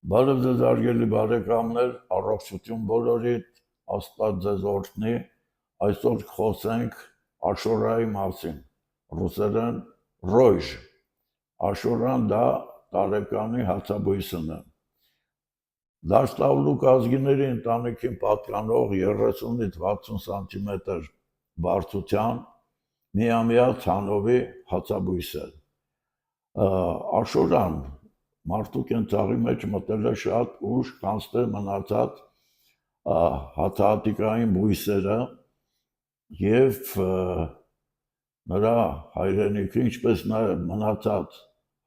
Բարև ձեզ արգելի բարեկամներ, առողջություն բոլորիդ, Աստված ձեզ օրհնի։ Այսօր խոսենք Աշուրայի մասին, ռուսերեն Ռոժ։ Աշուրան դա տարեկանի հացաբույսն է։ Դաշտավլուկ ազգիների ընտանիքին պատկանող 30-ից 60 սանտիմետր բարձրության միամյա ցանովի հացաբույս է։ Աշուրան մարդու կենցաղի մեջ մտել է շատ ուշ, կանցնել մնացած հացահատիկային բույսերը և նրա հայրենիքը, ինչպես նաև մնացած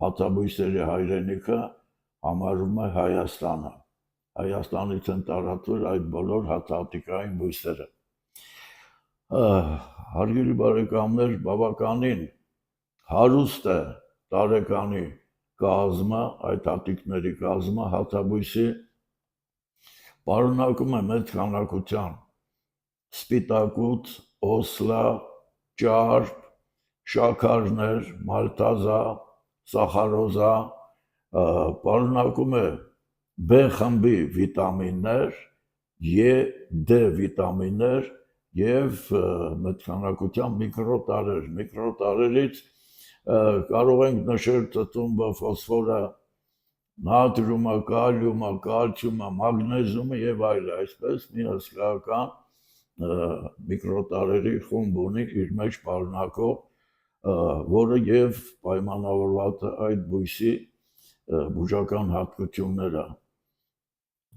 հացաբույսերի հայրենիքը համարվում է Հայաստանը։ Հայաստանից են տարածվել այդ բոլոր հացահատիկային բույսերը։ Հարգելի բարեկամներ, բավականին հարուստ է տարեկանի կազմը, այդ հատիկների կազմը հացաբույսի պարունակում է մեծ քանակության սպիտակուց, օսլա, ճարպ, շաքարներ, մալտազա, սախարոզա, պարունակում է B խմբի վիտամիններ, E, D վիտամիններ և մեծ քանակության միկրոտարեր։ Միկրոտարերից կարող ենք նշել ծծումբը, ֆոսֆորը, նատրիումը, կալիումը, կալցիումը, մագնեզիումը և այլն, այսպես մի հսկայական միկրոտարերի խումբ ունի իր մեջ պարունակող, որը և պայմանավորված է այդ բույսի բուժական հատկությունները։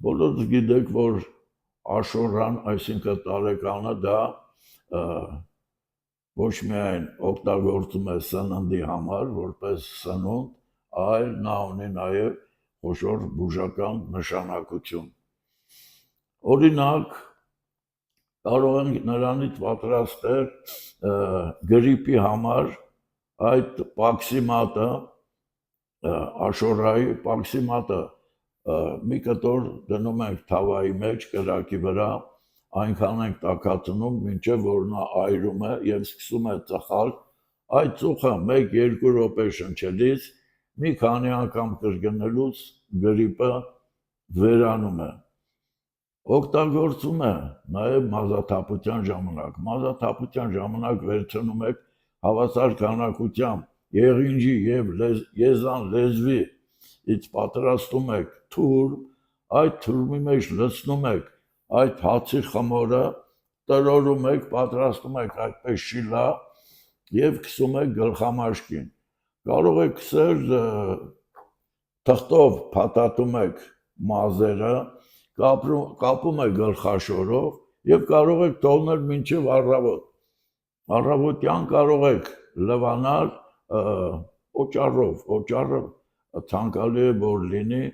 Բոլորս գիտեք, որ Աշուրան, այսինքն տարեկանը, դա ոչ միայն օգտագործում է սննդի համար, որպես սնունդ, այլ նա ունի նաև խոշոր բուժական նշանակություն։ Օրինակ, կարող ենք նրանից պատրաստել գրիպի համար այդ պաքսիմատը, Աշուրայի պաքսիմատը մի կտոր դնում ենք թավայի մեջ, կրակի վրա, այնքան ենք տաքացնում, մինչև որ նա այրում է և սկսում է ծխալ, այդ ծուխը 1-2 րոպե շնչելիս, մի քանի անգամ կրկնելուց գրիպը վերանում է։ Օգտագործում է նաև մազաթափության ժամանակ։ Մազաթափության ժամանակ վերցնում եք հավասար քանակությամբ եղինջի և եզան լեզվից պատրաստում եք թուրմ, այդ թուրմի մեջ լցնում եք այդ հացի խմորը, տրորում եք, պատրաստում եք այդպես շիլա և քսում եք գլխամաշկին։ Կարող եք քսել թղթով փաթաթում եք մազերը, կապում եք գլխաշորով և կարող եք թողնել մինչև առավոտ։ Առավոտյան կարող եք լվանալ օճառով, օճառը ցանկալի է, որ լինի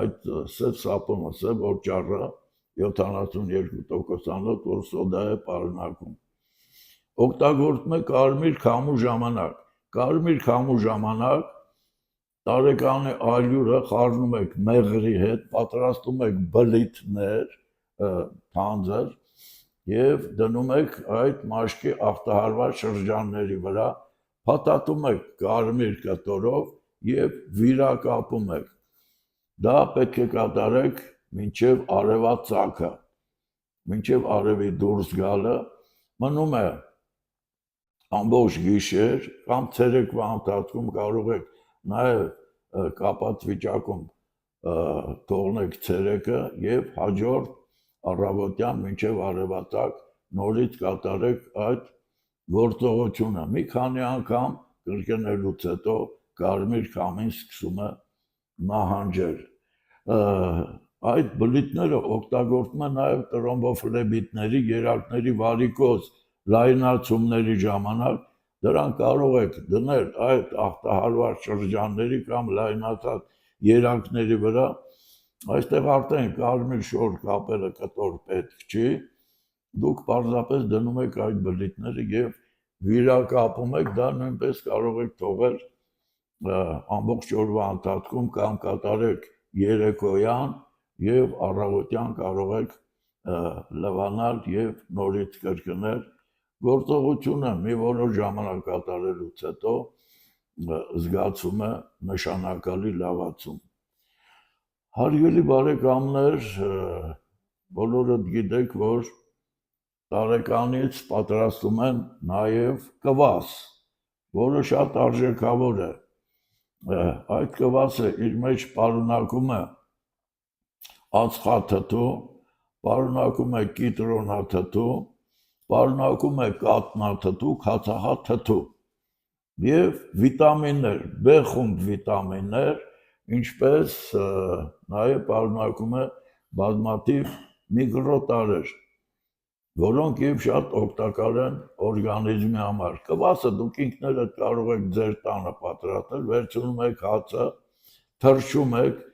այդ սև սապոնը, սև օճառը 72%-անոց, որ սոդա է պարունակում։ Օգտագործում է կարմիր քամու ժամանակ։ Կարմիր քամու ժամանակ տարեկանի ալյուրը խառնում եք մեղրի հետ, պատրաստում եք բլիթներ, թանձր և դնում եք այդ մաշկի ախտահարված շրջանների վրա, փաթաթում եք կարմիր կտորով և վիրակապում եք։ Դա պետք է կատարեք մինչև արևածագը, մինչև արևի դուրս գալը, մնում է ամբողջ գիշեր կամ ցերեկվա ընթացքում կարող եք նաև կապած վիճակում թողնեք ցերեկը և հաջորդ առավոտյան մինչև արևածագ նորից կատարեք այդ գործողությունը։ Մի քանի անգամ կրկնելուց հետո կարմիր քամին սկսում է նահանջել։ Այդ բլիթները օգտագործում են նաև տրոմբոֆլեբիտների, գերակների վարիկոզ լայնացումների ժամանակ, դրանք կարող եք դնել այդ ախտահարված շրջանների կամ լայնացած երակների վրա, այստեղ արդեն կարմիր շոր կապելը կտոր պետք չի, դուք պարզապես դնում եք այդ բլիթները և վիրակապում եք, դա նույնպես կարող եք թողել ամբողջ օրվա ընթացքում կամ կատարեք երեկոյան և առավոտյան կարող եք լվանալ և նորից կրկնել գործողությունը մի որոշ ժամանակ կատարելուց հետո զգացում է նշանակալի լավացում։ Հարգելի բարեկամներ, բոլորդ գիտեք, որ տարեկանից պատրաստում են նաև կվաս, որը շատ արժեքավոր է։ Այդ կվասը իր մեջ պարունակում է ածխաթթու, պարունակում է կիտրոնաթթու, պարունակում է կաթնաթթու, քացախաթթու և վիտամիններ, B խումբ վիտամիններ, ինչպես նաև պարունակում է բազմաթիվ միկրոտարրեր, որոնք և շատ օգտակար են օրգանիզմի համար։ Կվասը դուք ինքներդ կարող եք ձեր տանը պատրաստել, վերցնում եք հացը, թռչում եք,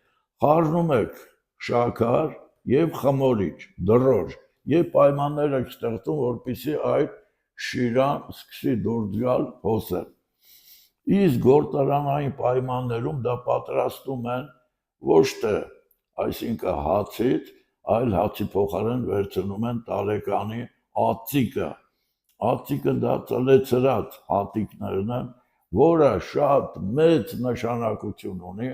խառնում եք շաքար և խմորիչ, դրոշ, և պայմաններ եք ստեղծում, որպեսզի այդ շիրան սկսի դուրս գալ հոսել։ Իսկ գործարանային պայմաններում դա պատրաստում են ոչ թե այսինքն հացից, այլ հացի փոխարեն վերցնում են տարեկանի ածիկը։ Ածիկը դա ծլեցրած հատիկներն են, որը շատ մեծ նշանակություն ունի,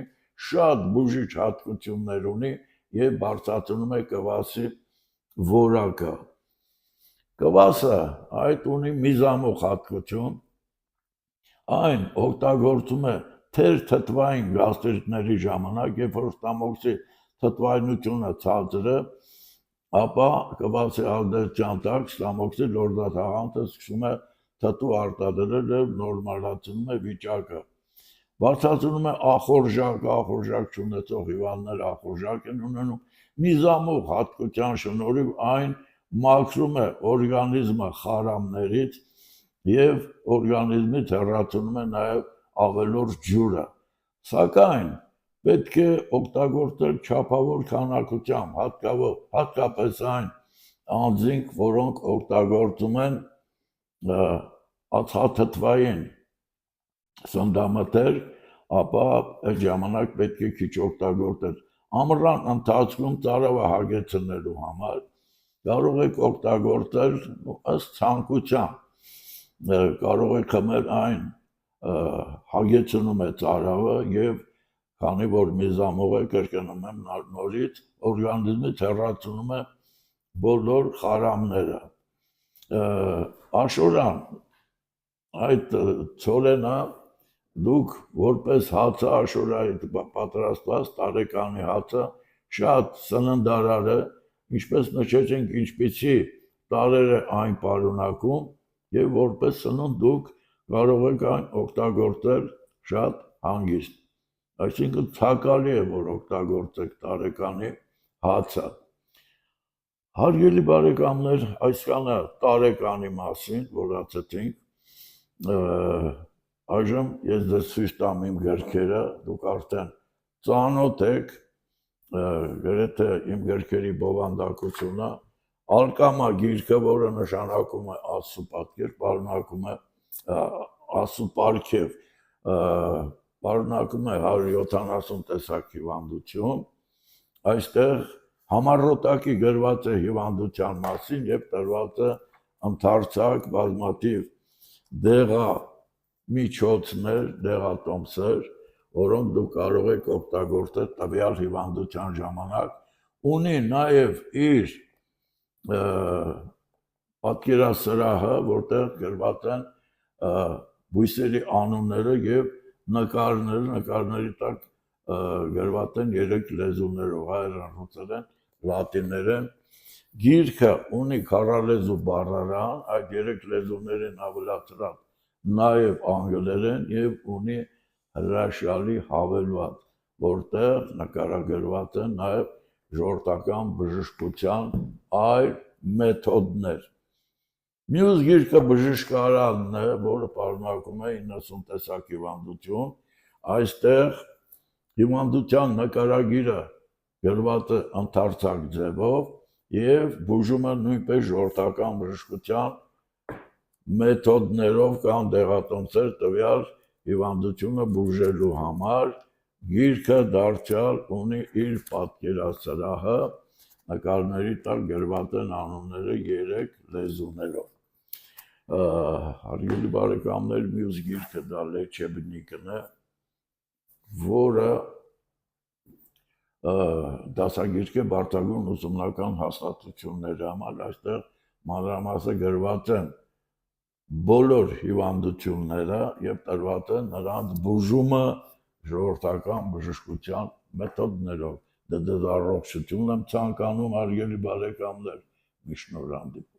շատ բուժիչ հատկություններ ունի և բարձրացնում է կվասի որակը։ Կվասը այդ ունի միզամուխ հատկություն, այն օգտագործում է թերթթվային գաստրիտների ժամանակ, երբ որ ստամոքսի թթվայնությունը ցածր է, ապա կվասի ազդեցության տակ ստամոքսի լորձաթաղանթը սկսում է թթու արտադրել և նորմալացնում է վիճակը։ Բարձրացնում է ախորժակ չունեցող հիվանդները ախորժակ են ունենում, միզամուխ հատկության շնորհիվ այն մաքրում է օրգանիզմը խարամներից և օրգանիզմից հեռացնում է նաև ավելորդ ջուրը, սակայն պետք է օգտագործել չափավոր քանակությամբ, հատկապես այն անձինք, որոնք օգտագործում են ածխաթթվային սննդամթերք, ապա այդ ժամանակ պետք է քիչ օգտագործել։ Ամռան ընթացքում ծարավը հագեցնելու համար կարող եք օգտագործել ըստ ցանկության, կարող եք խմել այն հագեցնում է ծարավը և քանի որ միզամուղ է, կրկնում եմ նորից, օրգանիզմից հեռացնում է բոլոր խարամները։ Աշորան, այդ ցոլենը դուք որպես հացը աշորայից պատրաստված տարեկանի հացը շատ սննդարար է, ինչպես նշեցինք, ինչպիսի տարրեր է այն պարունակում և որպես սնունդ դուք կարող եք այն օգտագործել շատ հանգիստ։ Այսինքն ցանկալի է, որ օգտագործեք տարեկանի հացը։ Հարգելի բարեկամներ, այսքանը տարեկանի մասին, որ ասացինք, այժմ ես ձեզ ցույց տամ իմ գրքերը, դուք արդեն ծանոթ եք, գրեթե իմ գրքերի բովանդակությունը, Ալկամա գիրքը, որը նշանակում է Աստծո պատկեր, պարունակում է Աստծո պարգև, պարունակում է 170 տեսակ հիվանդություն, այստեղ համառոտակի գրված է հիվանդության մասին և տրված է ընդարձակ բազմաթիվ դեղամիջոցներ, դեղատոմսեր, որոնք դուք կարող եք օգտագործել տվյալ հիվանդության ժամանակ, ունի նաև իր պատկերասրահը, որտեղ գրված են բույսերի անունները և նկարների տակ գրված են 3 լեզուներով՝ հայերեն, ռուսերեն, լատիներեն։ Գիրքը ունի քառալեզու բառարան, այդ 3 լեզուներին ավելացրած նաև անգլերեն և ունի հրաշալի հավելված, որտեղ նկարագրված են նաև ժողովրդական բժշկության այլ մեթոդներ։ Մյուս գիրքը բժշկարանն է, որը պարունակում է 90 տեսակ հիվանդություն, այստեղ հիվանդության նկարագիրը գրված է ընդարձակ ձևով և բուժում է նույնպես ժողովրդական բժշկության մեթոդներով կամ դեղատոմսեր տվյալ հիվանդությունը բուժելու համար։ Գիրքը դարձյալ ունի իր պատկերասրահը, նկարների տակ գրված են անունները 3 լեզուներով։ Հարգելի բարեկամներ, մյուս գիրքը դա Լեչեբնիկն է, որը դասագիրքը բարձրագույն ուսումնական հաստատությունների համար այստեղ մանրամասը գրված են բոլոր հիվանդությունները եւ տրված է նրանց բուժումը ժողովրդական բժշկության մեթոդներով։ Դե առողջություն եմ ցանկանում, հարգելի բարեկամներ, միշտ նոր հանդիպում։